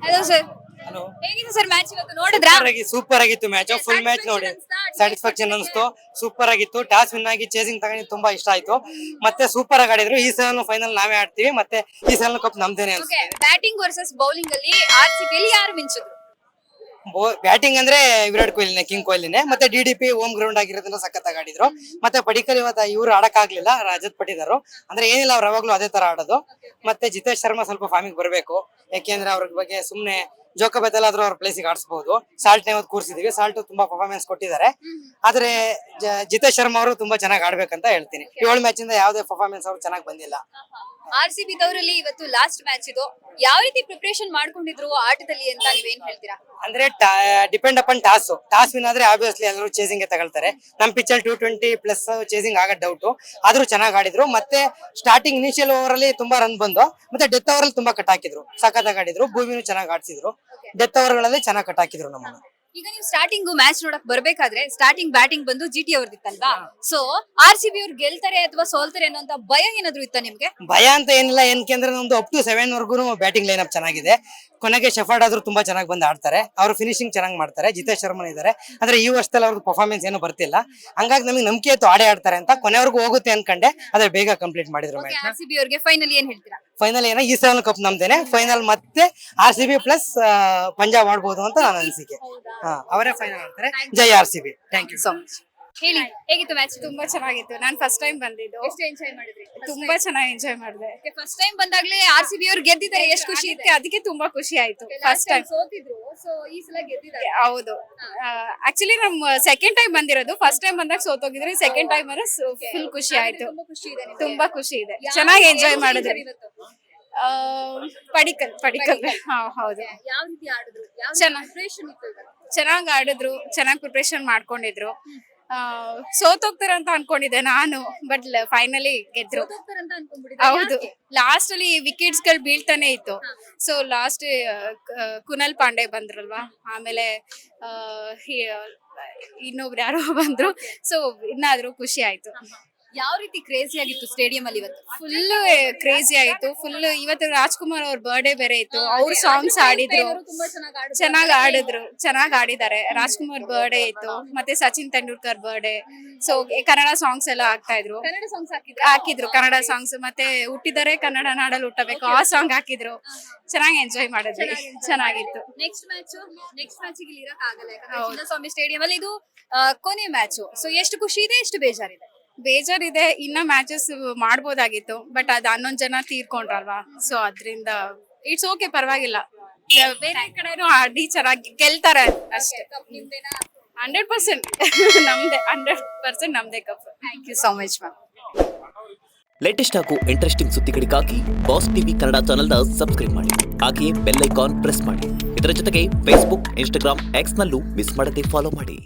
Hello sir, hello. ಹೇಗಿತ್ತು sir match ಇವತ್ತು ನೋಡಿದ್ರಾ? ಸೂಪರ್ ಆಗಿತ್ತು ಮ್ಯಾಚ್. ಫುಲ್ ಮ್ಯಾಚ್ ನೋಡಿ ಸ್ಯಾಟಿಸ್ಫ್ಯಾಕ್ಷನ್ ಅನಿಸ್ತು. ಸೂಪರ್ ಆಗಿತ್ತು. ಟಾಸ್ ವಿನ್ ಆಗಿ ಚೇಸಿಂಗ್ ತಗೊಂಡು ತುಂಬಾ ಇಷ್ಟ ಆಯ್ತು. ಮತ್ತೆ ಸೂಪರ್ ಆಗಿ ಆಡಿದ್ರು. ಈ ಸಲ ಫೈನಲ್ ನಾವೇ ಆಡ್ತೀವಿ. ಮತ್ತೆ ಈ ಸಲ ಕಪ್ ನಮ್ದೇನೆ ಅನ್ಸುತ್ತೆ. ಬ್ಯಾಟಿಂಗ್ ವರ್ಸಸ್ ಬೌಲಿಂಗ್ ಅಲ್ಲಿ ಆರ್ಸಿಬಿಯಲ್ಲಿ ಯಾರು ಮಿಂಚಿದ್ರು? ಬ್ಯಾಟಿಂಗ್ ಅಂದ್ರೆ ವಿರಾಟ್ ಕೊಹ್ಲಿನೇ, ಕಿಂಗ್ ಕೊಹ್ಲಿನೇ. ಮತ್ತೆ DDP ಹೋಮ್ ಗ್ರೌಂಡ್ ಆಗಿರೋದ್ರಿಂದ ಸಖತ್ತಾಗಿ ಆಡಿದ್ರು. ಮತ್ತೆ ಪಡಿಕಲ್ ಇವತ್ತು ಇವ್ರು ಆಡಕ್ ಆಗ್ಲಿಲ್ಲ, ರಜತ್ ಪಟ್ಟಿದಾರು. ಅಂದ್ರೆ ಏನಿಲ್ಲ, ಅವ್ರು ಯಾವಾಗ್ಲೂ ಅದೇ ತರ ಆಡೋದು. ಮತ್ತೆ ಜಿತೇಶ್ ಶರ್ಮಾ ಸ್ವಲ್ಪ ಫಾರ್ಮಿಗೆ ಬರಬೇಕು. ಯಾಕೆಂದ್ರೆ ಅವ್ರ ಬಗ್ಗೆ ಸುಮ್ನೆ ಜೋಕಬೆದಲಾದ್ರೂ ಅವ್ರ ಪ್ಲೇಸಿಗೆ ಆಡಿಸಬಹುದು. ಸಾಲ್ಟ್ ನೇ ಕೂರಿಸಿದೀವಿ. ಸಾಲ್ಟ್ ತುಂಬಾ ಪರ್ಫಾರ್ಮೆನ್ಸ್ ಕೊಟ್ಟಿದ್ದಾರೆ. ಆದ್ರೆ ಜಿತೇಶ್ ಶರ್ಮಾ ಅವರು ತುಂಬಾ ಚೆನ್ನಾಗಿ ಆಡ್ಬೇಕಂತ ಹೇಳ್ತೀನಿ. 7 ಮ್ಯಾಚ್ ಇಂದ ಯಾವ್ದೇ ಪರ್ಫಾರ್ಮೆನ್ಸ್ ಅವ್ರು ಚೆನ್ನಾಗಿ ಬಂದಿಲ್ಲ. ಆರ್ಸಿಬಿ ದವರಲ್ಲಿ ಇವತ್ತು ಲಾಸ್ಟ್ ಮ್ಯಾಚ್ ಇದು. ಯಾವ ರೀತಿ ಪ್ರಿಪರೇಷನ್ ಮಾಡ್ಕೊಂಡಿದ್ರು ಆಟದಲ್ಲಿ ಅಂತ ನೀವೇನ್ ಹೇಳ್ತೀರಾ? ಅಂದ್ರೆ ಡಿಪೆಂಡ್ ಅಪಾನ್ ಟಾಸ್ ವಿನ್ ಆದ್ರೆ ಆಬ್ವಿಯಸ್ಲಿ ಎಲ್ಲರೂ ಚೇಸಿಂಗ್ ತಗೊಳ್ತಾರೆ. ನಮ್ ಪಿಚ್ 220 ಪ್ಲಸ್ ಚೇಸಿಂಗ್ ಆಗೋ ಡೌಟ್. ಆದ್ರೂ ಚೆನ್ನಾಗಿ ಆಡಿದ್ರು. ಮತ್ತೆ ಸ್ಟಾರ್ಟಿಂಗ್ ಇನಿಷಿಯಲ್ ಓವರ್ ಅಲ್ಲಿ ತುಂಬಾ ರನ್ ಬಂದು, ಮತ್ತೆ ಡೆತ್ ಓವರ್ ಅಲ್ಲಿ ತುಂಬಾ ಕಟ್ ಹಾಕಿದ್ರು. ಸಖತ್ತಾಗಿ ಆಡಿದ್ರು. ಭೂಮಿನೂ ಚೆನ್ನಾಗಿ ಆಡ್ಸಿದ್ರು. ಡೆತ್ ಓವರ್ ಗಳಲ್ಲಿ ಚೆನ್ನಾಗಿ ಕಟ್ ಹಾಕಿದ್ರು ನಮ್ಮನ್ನ. ಈಗ ನೀವು ಸ್ಟಾರ್ಟಿಂಗ್ ಮ್ಯಾಚ್ ನೋಡಕ್ ಬರ್ಬೇಕಾದ್ರೆ ಸ್ಟಾರ್ಟಿಂಗ್ ಬ್ಯಾಟಿಂಗ್ ಬಂದು GT ಅವ್ರದಿತ್ತಲ್ವಾ? ಸೊ ಆರ್ಸಿಬಿ ಅವ್ರು ಗೆಲ್ತಾರೆ ಅಥವಾ ಸೋಲ್ತಾರೆ ಅನ್ನೋಂತ ಭಯ ಏನಾದ್ರು ಇತ್ತ ನಿಮ್ಗೆ? ಭಯ ಅಂತ ಏನಿಲ್ಲ. ಏನಕ್ಕೆ ನಮ್ದು ಅಪ್ ಟು 7 ವರ್ಗು ಬ್ಯಾಟಿಂಗ್ ಲೈನ್ ಅಪ್ ಚೆನ್ನಾಗಿದೆ. ಕೊನೆಗೆ ಶೆಫರ್ಡ್ ಆದ್ರೂ ತುಂಬಾ ಚೆನ್ನಾಗಿ ಬಂದು ಆಡ್ತಾರೆ. ಅವರು ಫಿನಿಶಿಂಗ್ ಚೆನ್ನಾಗಿ ಮಾಡ್ತಾರೆ. ಜಿತೇಶ್ ಶರ್ಮಾ ಇದ್ದಾರೆ. ಆದ್ರೆ ಈ ವರ್ಷದಲ್ಲಿ ಅವ್ರದ್ದು ಪರ್ಫಾರ್ಮೆನ್ಸ್ ಏನು ಬರ್ತಿಲ್ಲ. ಹಂಗಾಗಿ ನಮಗೆ ನಂಬಿಕೆ ಇತ್ತು ಆಡೇ ಆಡ್ತಾರೆ ಅಂತ. ಕೊನೆವರೆಗೂ ಹೋಗುತ್ತೆ ಅನ್ಕೊಂಡೆ, ಆದ್ರೆ ಬೇಗ ಕಂಪ್ಲೀಟ್ ಮಾಡಿದ್ರು ಮ್ಯಾಚ್. ಆರ್ಸಿಬಿ ಅವ್ರಿಗೆ ಫೈನಲ್ ಏನ್ ಹೇಳ್ತೀರಾ? ಫೈನಲ್ ಏನೋ ಈ ಸಲ ಕಪ್ ನಮ್ದೇನೆ. ಫೈನಲ್ ಮತ್ತೆ RCB ಪ್ಲಸ್ ಪಂಜಾಬ್ ಆಡ್ಬೋದು ಅಂತ ನನ್ನ ಅನಿಸಿಕೆ. ಅವರೇ ಫೈನಲ್ ಆಡ್ತಾರೆ. ಜೈ RCB. Thank you so much. ಹೇಳಿ, ಹೇಗಿತ್ತು ಮ್ಯಾಚ್? ತುಂಬಾ ಚೆನ್ನಾಗಿತ್ತು. ನಾನು ಫಸ್ಟ್ ಟೈಮ್ ಬಂದಿದ್ದು. ಎಷ್ಟು ಎಂಜಾಯ್ ಮಾಡಿದ್ರಿ? ತುಂಬಾ ಚೆನ್ನಾಗಿ ಎಂಜಾಯ್ ಮಾಡಿದೆ. ಫಸ್ಟ್ ಟೈಮ್ ಬಂದಾಗ್ಲೇ ಆರ್ಸಿಬಿ ಅವ್ರು ಗೆದ್ದಿದ್ದಾರೆ, ಎಷ್ಟು ಖುಷಿ ಇದೆ? ಅದಕ್ಕೆ ತುಂಬಾ ಖುಷಿ ಆಯ್ತು. ಫಸ್ಟ್ ಟೈಮ್ ಸೋತಿದ್ರು, ಸೊ ಈ ಸಲ ಗೆದ್ದಿದ್ದಾರೆ. ಹೌದು. ಆಕ್ಚುಲಿ ನಮ್ ಸೆಕೆಂಡ್ ಟೈಮ್ ಬಂದಿರೋದು. ಫಸ್ಟ್ ಟೈಮ್ ಬಂದಾಗ ಸೋತೋಗಿದ್ರೆ, ಸೆಕೆಂಡ್ ಟೈಮ್ ಅಂದ್ರೆ ಫುಲ್ ಖುಷಿ ಆಯ್ತು. ತುಂಬಾ ಖುಷಿ ಇದೆ ನಿಮ್ಗೆ? ತುಂಬಾ ಖುಷಿ ಇದೆ. ಚೆನ್ನಾಗಿ ಎಂಜಾಯ್ ಮಾಡಿದ್ರಿ. ಇವತ್ತು ಪಡಿಕಲ್ ಹೌದು. ಯಾವ ರೀತಿ ಆಡಿದ್ರು? ಯಾವ ಚೆನ್ನಾಗ್- ಪ್ರಿಪರೇಷನ್ ಇತ್ತು ಇವತ್ತು? ಚೆನ್ನಾಗಿ ಆಡಿದ್ರು. ಚೆನ್ನಾಗಿ ಪ್ರಿಪರೇಷನ್ ಮಾಡ್ಕೊಂಡಿದ್ರು. ಸೋತೋಗ್ತಾರ ಅಂತ ಅನ್ಕೊಂಡಿದ್ದೆ ನಾನು, ಬಟ್ ಫೈನಲಿ ಗೆದ್ರು. ಸೋತೋಗ್ತಾರಂತ ಅನ್ಕೊಂಡ್ಬಿಟ್ಟಿದ್ದೆ. ಹೌದು. ಯಾಕೆ? ಲಾಸ್ಟ್ ಅಲ್ಲಿ ವಿಕೆಟ್ಸ್ ಗಳು ಬೀಳ್ತಾನೆ ಇತ್ತು. ಸೊ ಲಾಸ್ಟ್ ಕುನಲ್ ಪಾಂಡೆ ಬಂದ್ರಲ್ವಾ, ಆಮೇಲೆ ಇನ್ನೊಬ್ರು ಯಾರೋ ಬಂದ್ರು. ಸೊ ಇನ್ನಾದ್ರೂ ಖುಷಿ ಆಯ್ತು. ಯಾವ ರೀತಿ ಕ್ರೇಜಿ ಆಗಿತ್ತು ಸ್ಟೇಡಿಯಂ ಅಲ್ಲಿ ಇವತ್ತು? ಫುಲ್ ಕ್ರೇಜಿ ಆಯ್ತು. ಫುಲ್ ಇವತ್ತು ರಾಜ್ಕುಮಾರ್ ಅವ್ರ ಬರ್ಡೇ ಬೇರೆ ಇತ್ತು. ಅವ್ರ ಸಾಂಗ್ಸ್ ಆಡಿದ್ರು. ತುಂಬಾ ಚೆನ್ನಾಗಿ ಚೆನ್ನಾಗಿ ಆಡಿದ್ರು. ಚೆನ್ನಾಗಿ ಆಡಿದ್ದಾರೆ. ರಾಜ್ಕುಮಾರ್ ಬರ್ಡೇ ಇತ್ತು. ಮತ್ತೆ Sachin Tendulkar birthday. So Kannada songs ಎಲ್ಲ ಆಗ್ತಾ ಇದ್ರು. ಕನ್ನಡ ಸಾಂಗ್ಸ್ ಹಾಕಿದ್ರು ಕನ್ನಡ ಸಾಂಗ್ಸ್. ಮತ್ತೆ ಹುಟ್ಟಿದರೆ ಕನ್ನಡ ನಾಡಲ್ಲಿ ಹುಟ್ಟಬೇಕು ಆ ಸಾಂಗ್ ಹಾಕಿದ್ರು. ಚೆನ್ನಾಗಿ ಎಂಜಾಯ್ ಮಾಡಿದ್ವಿ. ಚೆನ್ನಾಗಿತ್ತು. ನೆಕ್ಸ್ಟ್ ಮ್ಯಾಚ್ ಇಲ್ಲಿ ಇರಕ್ ಆಗಲ್ಲ, ಯಾಕಂದ್ರೆ ಚಿನ್ನಸ್ವಾಮಿ ಸ್ಟೇಡಿಯಂ ಅಲ್ಲಿ ಇದು ಕೊನೆ ಮ್ಯಾಚ್. ಸೊ ಎಷ್ಟು ಖುಷಿ ಇದೆ, ಎಷ್ಟು ಬೇಜಾರಿದೆ? ಬೇಜಾರಿದೆ. ಇನ್ನ ಮ್ಯಾಚಸ್ ಮಾಡ್ಬೋದಾಗಿತ್ತು, ಬಟ್ ಅದು 11 ಜನ ತೀರ್ಕೊಂಡ್ರಲ್ವಾ. ಸೊ ಅದ್ರಿಂದ ಇಟ್ಸ್ ಓಕೆ, ಪರವಾಗಿಲ್ಲ. ಬೇರೆ ಕಡೆನೂ ಆಡಿ ಚೆನ್ನಾಗಿ ಗೆಲ್ತಾರೆ ಅಷ್ಟೇ. 100% ನಮ್ದೇ. 100% ನಮ್ದೇ cup. Thank you so much ma'am. Latest ಹಾಗೂ ಇಂಟ್ರೆಸ್ಟಿಂಗ್ ಸುದ್ದಿಗಳಿಗಾಗಿ ಬಾಸ್ ಟಿವಿ ಕನ್ನಡ ಚಾನೆಲ್ನ ಸಬ್ಸ್ಕ್ರೈಬ್ ಮಾಡಿ. ಹಾಗೆಯೇ ಬೆಲ್ ಐಕಾನ್ ಪ್ರೆಸ್ ಮಾಡಿ. ಇದರ ಜೊತೆಗೆ ಫೇಸ್ಬುಕ್, ಇನ್ಸ್ಟಾಗ್ರಾಮ್, ಎಕ್ಸ್ ನಲ್ಲೂ ಮಿಸ್ ಮಾಡದೆ ಫಾಲೋ ಮಾಡಿ.